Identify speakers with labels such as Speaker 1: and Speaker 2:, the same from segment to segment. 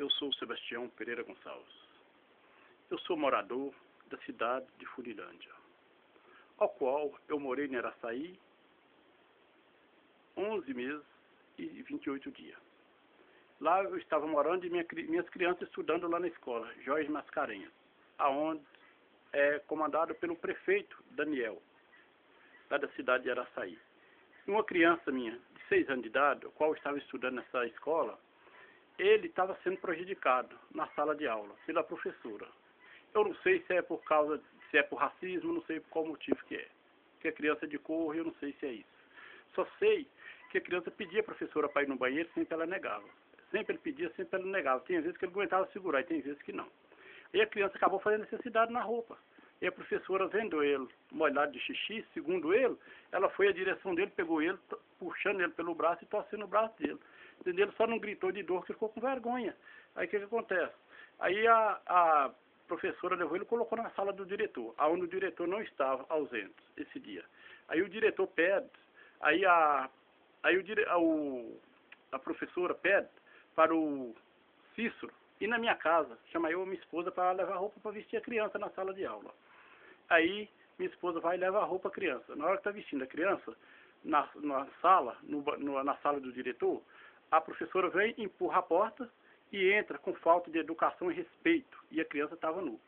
Speaker 1: Eu sou Sebastião Pereira Gonçalves. Eu sou morador da cidade de Funilândia, ao qual eu morei em Araçaí 11 meses e 28 dias. Lá eu estava morando e minhas crianças estudando lá na escola, Jorge Mascarenhas, aonde é comandado pelo prefeito Daniel, lá da cidade de Araçaí. E uma criança minha, de 6 anos de idade, o qual estava estudando nessa escola, ele estava sendo prejudicado na sala de aula pela professora. Eu não sei se é por causa, se é por racismo, não sei por qual motivo que é. Que a criança é de cor, eu não sei se é isso. Só sei que a criança pedia a professora para ir no banheiro, sempre ela negava. Sempre ele pedia, sempre ela negava. Tem vezes que ele aguentava segurar e tem vezes que não. E a criança acabou fazendo necessidade na roupa. E a professora, vendo ele molhado de xixi, segundo ele, ela foi à direção dele, pegou ele, puxando ele pelo braço e torcendo o braço dele. Ele só não gritou de dor, que ficou com vergonha. Aí o que acontece? Aí a professora levou ele e colocou na sala do diretor, onde o diretor não estava ausente esse dia. Aí o diretor pede, a professora pede para o Cícero ir na minha casa, chama eu e minha esposa para levar roupa para vestir a criança na sala de aula. Aí minha esposa vai e leva a roupa à criança. Na hora que está vestindo a criança, na sala, na sala do diretor, a professora vem, empurra a porta e entra com falta de educação e respeito. E a criança estava nua.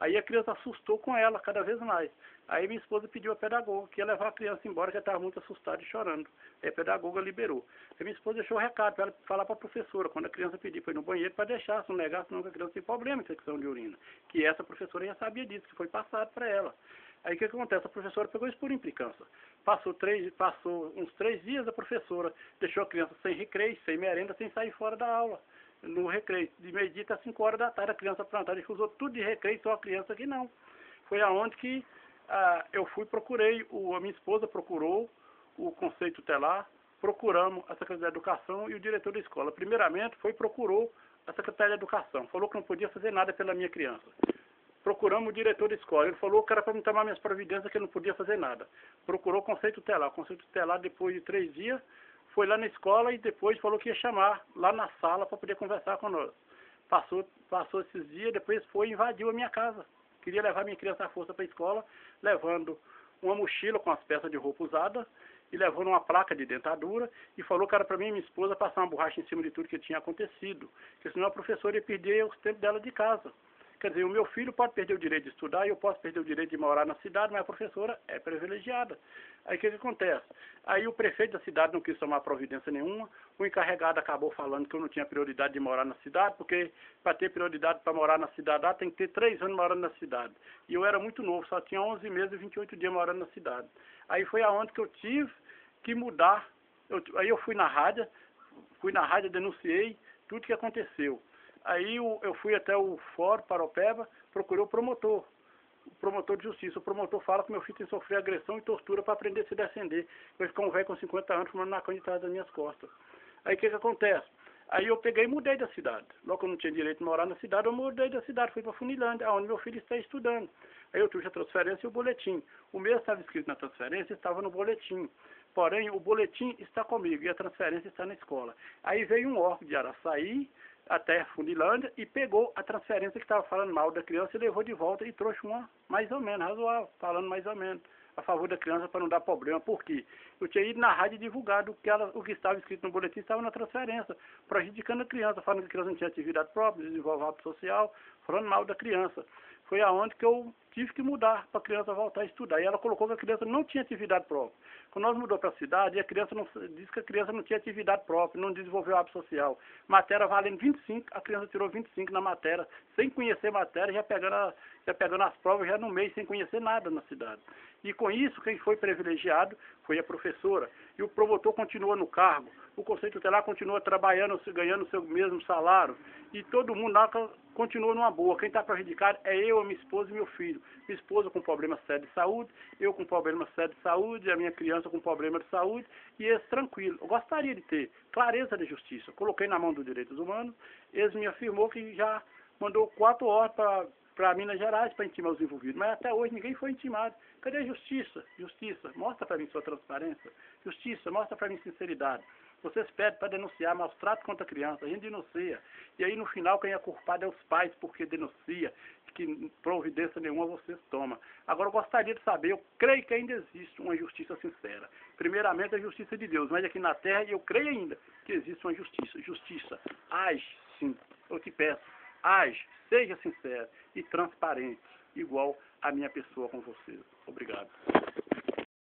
Speaker 1: Aí a criança assustou com ela cada vez mais. Aí minha esposa pediu à pedagoga que ia levar a criança embora, que ela estava muito assustada e chorando. Aí a pedagoga liberou. Aí minha esposa deixou o recado para ela falar para a professora, quando a criança pedir para ir no banheiro, para deixar, se não negar, senão a criança tem problema de infecção de urina. Que essa professora já sabia disso, que foi passado para ela. Aí o que acontece? A professora pegou isso por implicância. Passou uns 3 dias, a professora deixou a criança sem recreio, sem merenda, sem sair fora da aula. No recreio, de meio-dia até 5 horas da tarde, a criança plantada, e usou tudo de recreio, só a criança que não. Foi aonde que eu procurei, a minha esposa procurou o Conselho Tutelar, procuramos a Secretaria de Educação e o diretor da escola. Primeiramente, procurou a Secretaria de Educação, falou que não podia fazer nada pela minha criança. Procuramos o diretor da escola, ele falou que era para me tomar minhas providências, que eu não podia fazer nada. Procurou o Conselho Tutelar. O Conselho Tutelar, depois de 3 dias, foi lá na escola e depois falou que ia chamar lá na sala para poder conversar com nós. Passou esses dias, depois foi e invadiu a minha casa. Queria levar minha criança à força para a escola, levando uma mochila com as peças de roupa usada e levando uma placa de dentadura, e falou que era para mim e minha esposa passar uma borracha em cima de tudo que tinha acontecido, porque senão a professora ia perder os tempos dela de casa. Quer dizer, o meu filho pode perder o direito de estudar, eu posso perder o direito de morar na cidade, mas a professora é privilegiada. Aí o que acontece? Aí o prefeito da cidade não quis tomar providência nenhuma, o encarregado acabou falando que eu não tinha prioridade de morar na cidade, porque para ter prioridade para morar na cidade lá tem que ter 3 anos morando na cidade. E eu era muito novo, só tinha 11 meses e 28 dias morando na cidade. Aí foi aonde que eu tive que mudar. Aí eu fui na rádio, denunciei tudo que aconteceu. Aí eu fui até o Fórum Paropeba, procurei o promotor de justiça. O promotor fala que meu filho tem que sofrer agressão e tortura para aprender a se defender. Vai ficar um velho com 50 anos fumando na cana de trás das minhas costas. Aí o que acontece? Aí eu peguei e mudei da cidade. Logo que eu não tinha direito de morar na cidade, eu mudei da cidade, fui para Funilândia, onde meu filho está estudando. Aí eu trouxe a transferência e o boletim. O meu estava escrito na transferência, estava no boletim. Porém, o boletim está comigo e a transferência está na escola. Aí veio um órgão de Araçaí até Funilândia e pegou a transferência que estava falando mal da criança e levou de volta e trouxe uma mais ou menos razoável, falando mais ou menos a favor da criança para não dar problema. Por quê? Eu tinha ido na rádio e divulgado o que estava escrito no boletim estava na transferência, prejudicando a criança, falando que a criança não tinha atividade própria, desenvolve hábito social, falando mal da criança. Foi aonde que eu tive que mudar para a criança voltar a estudar. E ela colocou que a criança não tinha atividade própria. Quando nós mudamos para a cidade, a criança disse que a criança não tinha atividade própria, não desenvolveu hábito social. Matéria valendo 25, a criança tirou 25 na matéria, sem conhecer matéria, já pegando as provas já no mês, sem conhecer nada na cidade. E com isso, quem foi privilegiado foi a professora. E o promotor continua no cargo. O Conselho Tutelar continua trabalhando, ganhando o seu mesmo salário. E todo mundo lá continua numa boa. Quem está prejudicado é eu, a minha esposa e meu filho. Minha esposa com problema sério de saúde, eu com problema sério de saúde, a minha criança com problema de saúde, e eles tranquilo. Eu gostaria de ter clareza de justiça. Coloquei na mão dos direitos humanos, eles me afirmou que já mandou 4 horas para Minas Gerais para intimar os envolvidos, mas até hoje ninguém foi intimado. Cadê a justiça? Justiça, mostra para mim sua transparência. Justiça, mostra para mim sinceridade. Vocês pedem para denunciar maus tratos contra a criança, a gente denuncia. E aí no final quem é culpado é os pais porque denuncia, que providência nenhuma vocês tomam. Agora eu gostaria de saber, eu creio que ainda existe uma justiça sincera. Primeiramente a justiça de Deus, mas aqui na terra eu creio ainda que existe uma justiça. Justiça, age sim, eu te peço, age, seja sincero e transparente, igual a minha pessoa com vocês. Obrigado.